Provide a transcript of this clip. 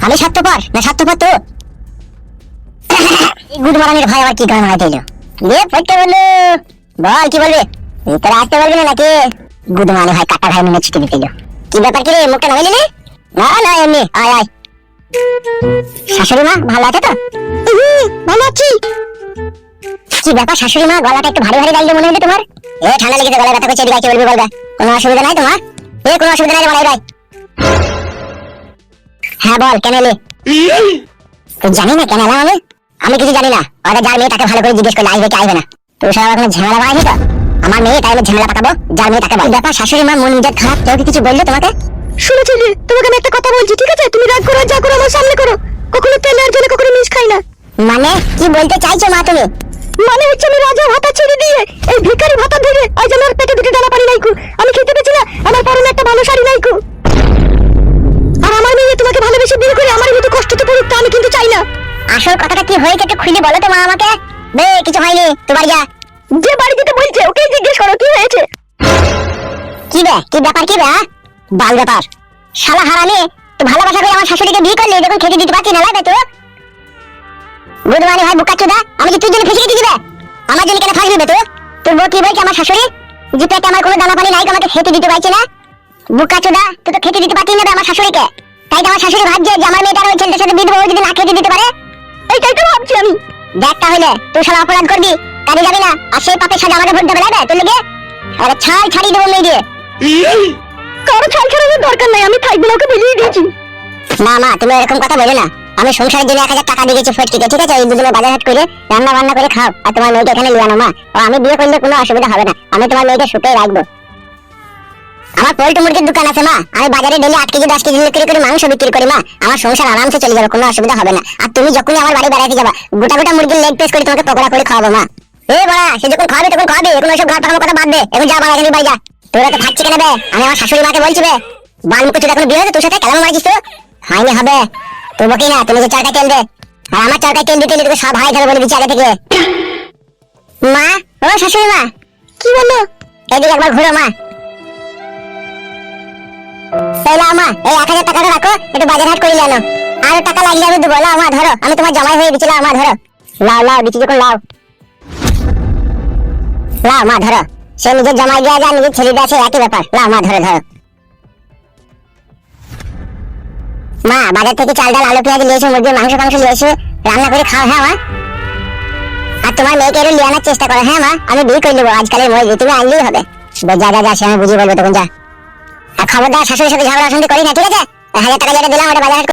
আমি স্বার্থপর না স্বার্থপর তো? গুড মর্নিং ভাই, আবার কি গান মারাইতে এলো? রে ফটকে বললো, বল কি বলবে? তোরা আসতে পারবি না নাকি? গুড মর্নিং ভাই, কাটা ভাই মনে ছুটি দিতে এলো। কি ব্যাপার কি রে, মুখটা নামাই নিলি? না না এমনি, আয় আয়। শাশুড়ি মা ভালো আছে তো? ভালো আছি। কি ব্যাপার শাশুড়ি মা, গলাটা একটু ভারী ভারী লাগলো মনে হলো তোমার? এ ঠান্ডা লেগেছে, গলায় ব্যথা করছে, এদিকে বলবি বলবে। কোনো অসুবিধা নাই তোমার? কোনো অসুবিধা নাই রে ভাই। হ্যাঁ বল, কেন এলি? জানি না কেন এলাম আমি। আমি কিছু জানি না। ওরা যার মেয়ে তাকে ভালো করে জিজ্ঞেস করলে আসবে কি আসবে না। তো সব এখন ঝামেলা বাড়াইছে তো। আমার মেয়ে তাই আমি ঝামেলা পাকাবো, যার মেয়ে তাকে বল। ব্যাপার শাশুড়ি মা, মন মেজাজ খারাপ, কেউ কি কিছু বললো তোমাকে? শুনেছি রে, তোমাকে আমি একটা কথা বলছি, ঠিক আছে? তুমি রাগ করো, যা করো আমার সামনে করো। কখনো তেলে আর জলে কখনো মিশ খাই না। মানে কি বলতে চাইছো মা তুমি? মানে হচ্ছে আমি রাজা ভাতা ছেড়ে দিয়ে এই ভিখারি ভাতা ধরে আজ আমার পেটে দুটো ডালা পানি নাইকু। আমি খেতে পেছি না, আমার পরনে একটা ভালো শাড়ি নাইকু। আর আমার মেয়ে তোমাকে ভালোবেসে বিয়ে করে আমার মতো কষ্ট তো পড়ুক, তা আমি কিন্তু চাই না। আসল কথাটা কি হয়েছে একটু খুলে বলো তো মা আমাকে। বে কিছু হয়নি, তো বাড়ি যা। যে বাড়ি দিতে বলছে ওকেই জিজ্ঞেস করো কি হয়েছে। কি বে, কি ব্যাপার কি বে? বাল ব্যাপার। শালা হারামি, তো ভালোবাসা করে আমার শাশুড়িকে বিয়ে করলে যখন খেতে দিতে পারছি না, লাগবে তো? গুড মর্নিং ভাই বুকাচ্চোদা, আমি কি তোর জন্য ফেসে দিতে দিবে? আমার জন্য কেন ফাঁসবি বে তো? তোর বউ কি বলছে আমার শাশুড়ি? যে পেটে আমার কোনো দানা পানি নাই, আমাকে খেতে দিতে পারছে না। বুকাচ্চোদা, তুই তো খেতে দিতে পারছিস না বে আমার শাশুড়িকে। তাই তো আমার শাশুড়ি ভাবছে যে আমার মেয়েটার ওই ছেলেটার সাথে বিধবা, ও যদি না খেতে দিতে পারে। এইটাই তো ভাবছি আমি। দেখ তাহলে তুই শালা অপরাধ করবি, কাজে যাবি না, আর সেই পাপের সাজা আমাকে ভরতে হবে, লাগবে তোর লেগে? আরে ছাড় ছাড়িয়ে দেবো মেয়ে দিয়ে। কারো ছাল ছাড়ানোর দরকার নাই, আমি থাকবো না, ওকে বলিয়ে দিয়েছি। না মা, তুমি এরকম কথা বলো না। আমি সংসারের জন্য 1000 টাকা দিয়ে গেছি ফটকিকে, ঠিক আছে? এই দুজনে বাজার হাট করে রান্না বান্না করে খাও, আর তোমার মেয়েকে এখানে লিয়ে আনো মা। ও আমি বিয়ে করলে কোনো অসুবিধা হবে না, আমি তোমার মেয়েকে সুখে রাখবো। আমার পোল্ট্রি মুরগির দোকান আছে মা, আমি বাজারে ডেলি 8 কেজি 10 কেজি বিক্রি করে মাংস বিক্রি করি মা। আমার সংসার আরামসে চলে যাবে, কোনো অসুবিধা হবে না। আর তুমি যখনই আমার বাড়ি বেড়াতে যাবা, গোটা গোটা মুরগির লেগ পিস করে তোমাকে পকোড়া করে খাওয়াবো মা। এ বড়া, সে যখন খাবে তখন খাবে, এখন ওইসব ঘর পাকানোর কথা বাদ দে, এখন যা বাড়া, বাড়ি যা। তোরা তো থাকছি কেন বে? আমি আমার শাশুড়ি মাকে বলছি বে, বাল মুখে চুল এখন বিয়ে হয়েছে, তোর সাথে কেমন মারিস তো? হয়নি হবে তো বকি না, তুমি যে চরকায় তেল দে, আর আমার চরকায় তেল দিতে তোকে সব হাই ধরে বলে দিচ্ছি আগে থেকে। মা, ও শাশুড়ি মা। কি বলো? এদিকে একবার ঘুরো মা। লাও মা, এই 1000 টাকাটা রাখো, একটু বাজার হাট করে আনো। আর টাকা লাগলে আমি দেবো। লাও মা, ধরো, আমি তোমার জামাই হয়ে দিচ্ছি, লাও মা ধরো। লাও লাও দিচ্ছি যখন, লাও লাও মা ধরো। সে নিজের জামাই দেওয়া যায়, নিজের ছেলে দেওয়া, একই ব্যাপার। লাও মা ধরে ধরো। মা, বাজার থেকে চাল ডাল আলু পেঁয়াজ নিয়ে এসে, মুরগির মাংস ফাংস নিয়ে এসে রান্না করে খাও, হ্যাঁ মা? আর তোমার মেয়েকে একটু লিয়ে আনার চেষ্টা করো, হ্যাঁ মা? আমি বিয়ে করে নেবো আজকালের মজুরি, তুমি আনলেই হবে। যা যা যা, সে আমি বুঝিয়ে বলবো তখন, যা। আর খবরদার শাশুড়ির সাথে ঝগড়া অশান্তি করি না, ঠিক আছে? 1000 টাকা যেটা দিলাম ওটা বাজার হাট